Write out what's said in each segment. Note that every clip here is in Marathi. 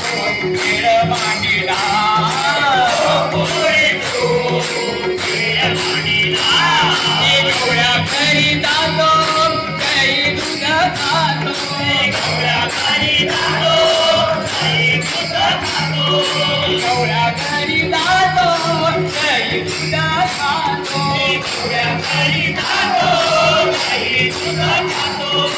खेळ मांडिला गवळ्या घरी जातो काही दूध खातो गवळ्या घरी जातो काही दूध खातो गवळ्या घरी जातो काही दूध खातो गवळ्या घरी जातो काही दूध खातो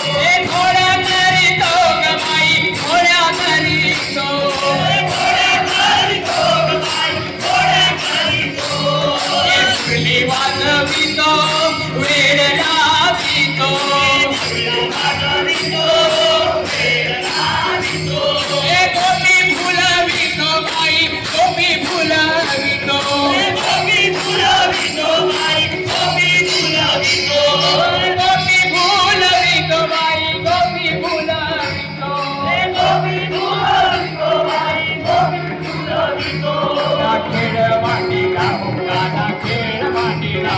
घोड्या घरी तो गमाई घोड्या घरी तो घोड्या घरी तो गमाई घोड्या घरी तो फुली वाजवितो वेळ लावितो वाजवितो वेळ लावितो गोपी फुलवितो बाई गोपी फुलवितो गोपी फुलवितो बाई गोपी फुलवितो गोपी फुलवितो बाई गोपी फुलवितो गोपी फुलवितो बाई गोपी फुलवितो खेळ मांडिला मुक्काला खेळ मांडिला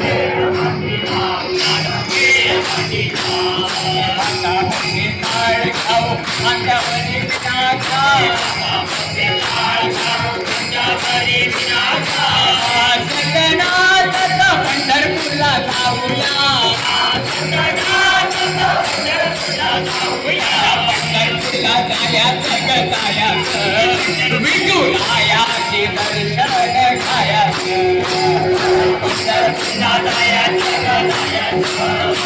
खेळ मांडिला खेळ मांडिला अंगावरी काळ खाऊ अंगावरी विनाचा काळ खाऊ अंगावरी विनाचा सगनाथ पंढरपूरला जाऊया पंढरपूरला जायाचं ग जायाचं विठुरायाचे दर्शन घ्यायचं पंढरपूरला जायाचं ग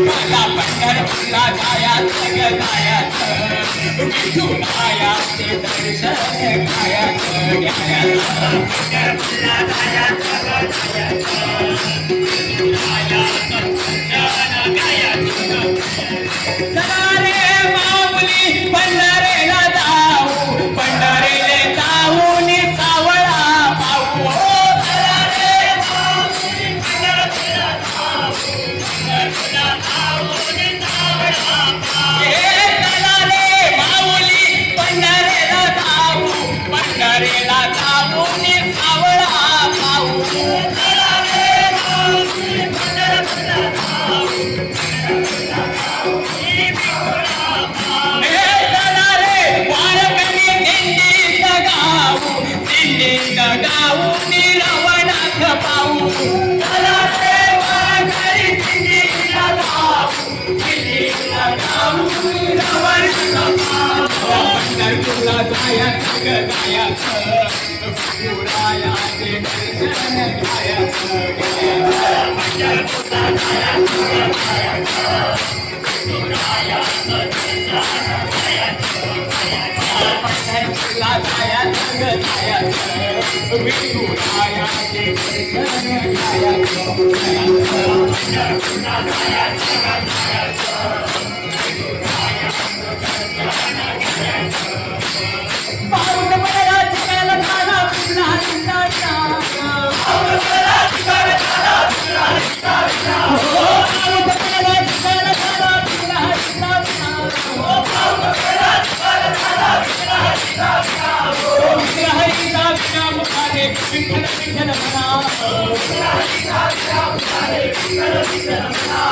मला पंढरपूरला जायाचं ग जायाचं विठुरायाचे दर्शन घ्यायचं पंढरपूरला जायाचं ग चला रे माऊली पंढरीला जाऊ पंढरीला जाऊन सावळा पाहू चला रे माऊली पंढरीला जाऊ पंढरीला जाऊन सावळा पाहू चला रे माऊली पंढरीला जाऊ पंढरीला जाऊन सावळा पाहू चला रे माऊली पंढरीला जाऊ गाऊ निरवणाथ पाहू चला रे वारकरी दिंडीला जाऊ दिंडीला जाऊ निरवणाथ पाहू पंढरपूरला जायाचं ग जायाचं विठुरायाचे दर्शन घ्यायचं पंढरपूरला जायाचं ग जायाचं विठुरायाचं दर्शन घ्यायचं पंढरपूरला जायाचं ग जायाचं विठुरायाचे दर्शन घ्यायचं पंढरपूरला जायाचं ग जायाचं विठुरायाचं दर्शन घ्यायचं पाऊस पडला चिखल झाला पुन्हा चिंताचा पाऊस पडला चिखल झाला पुन्हा चिंताचा पाऊस पडला चिखल झाला पुन्हा चिंताचा पाऊस पडला चिखल झाला पुन्हा चिंताचा हरीचा विना मुखाने विठ्ठल विठ्ठल म्हणा हरीचा विना मुखाने विठ्ठल विठ्ठल म्हणा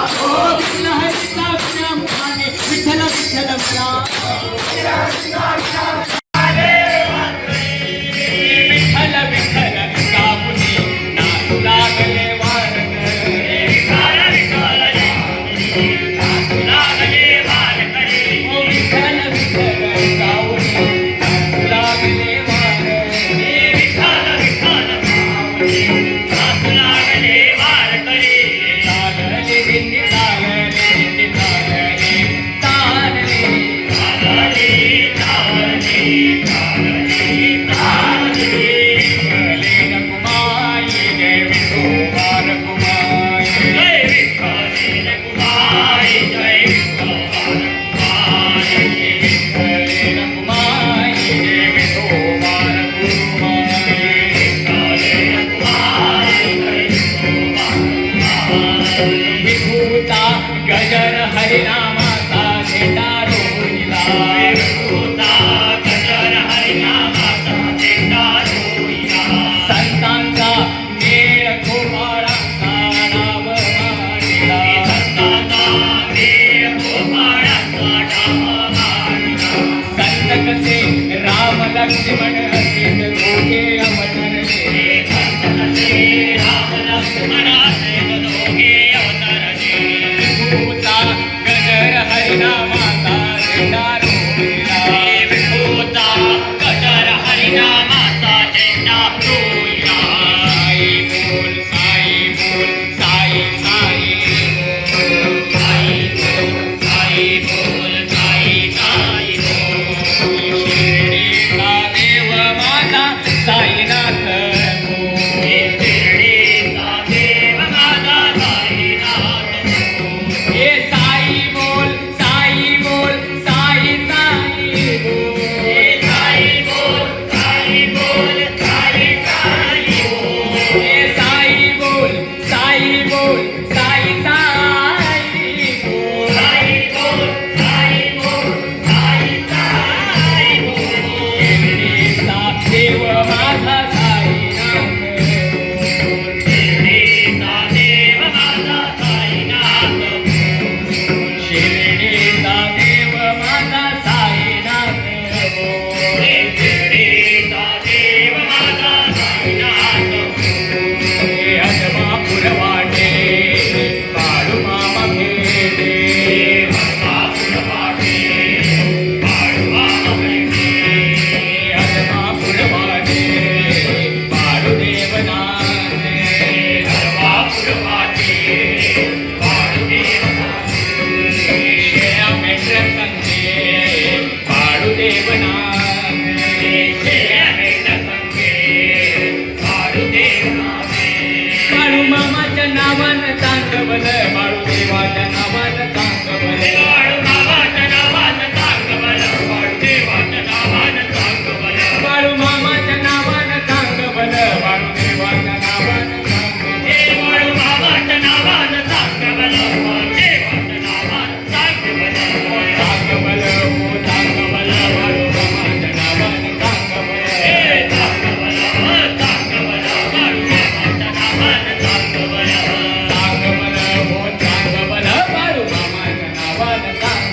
नावान सांग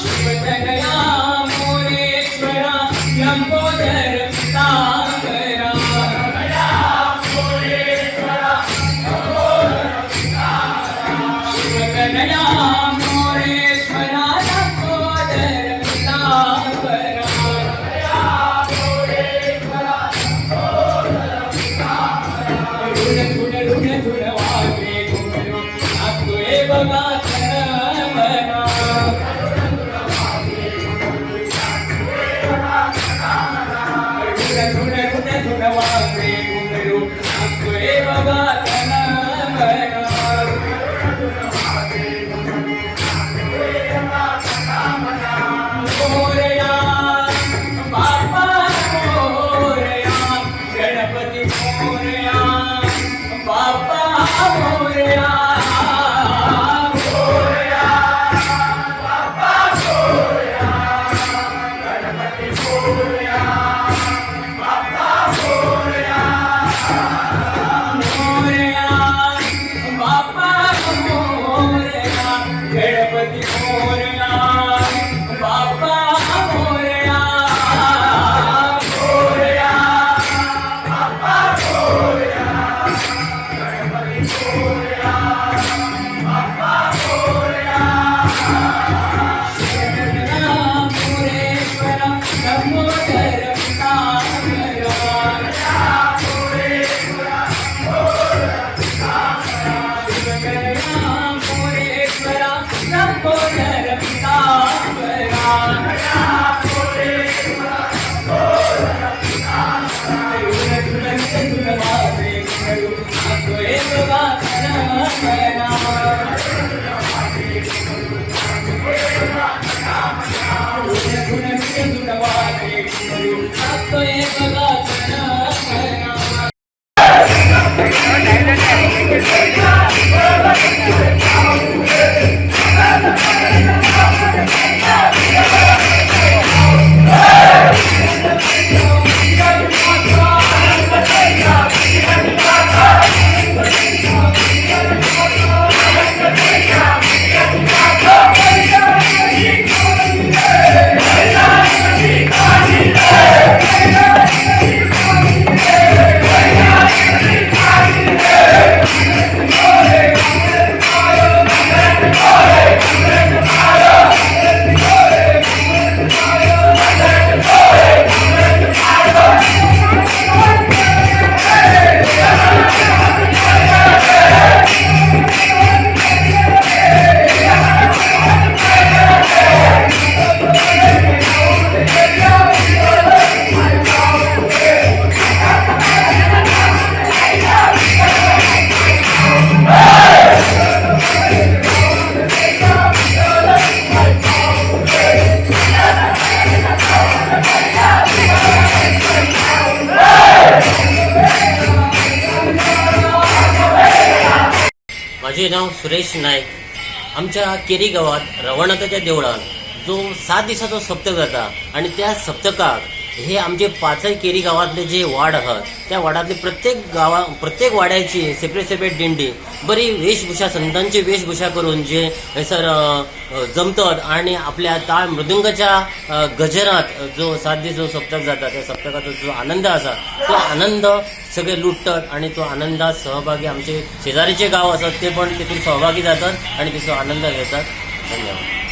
शिवतनया मोरेश्वरा लंबोदर पितांबरा शिवतनया मोरेश्वरा लंबोदर पितांबरा ऋण वागे घुमरो आपले बघा मना ऋण वागे घुमरो आपले बघा मोरया बापा मोरया गणपती मोरया बापा मोरया मोरया बापा मोरया गणपती मोरया बापा मोरया मोरया बापा मोरया गणपती मोरया बापा मोरया मोरया बापा मोरया मोरेश्वर लंबोदर मोरेश्वर लंबोदर माझे नाव सुरेश नाईक. आमच्या केरी गावात रवनाथाच्या देवळात जो 7 दिवसाचा सप्तक जाता आणि त्या सप्तकात हे आमचे पाचही केरी गावातले जे वाड आहात त्या वाडातले प्रत्येक वाड्याची सेपरेट दिंडी बरी वेशभूषा संतांची वेशभूषा करून जे सर जमतात आणि आपल्या टाळ मृदुंगाच्या गजरात जो 7 दिवस जो सप्तक जाता त्या सप्तकाचा जो आनंद असा तो आनंद सगळे लुटतात आणि तो आनंदात सहभागी आमचे शेजारीचे गाव असतात ते पण तिथून सहभागी जातात आणि तिचा आनंद घेतात. धन्यवाद.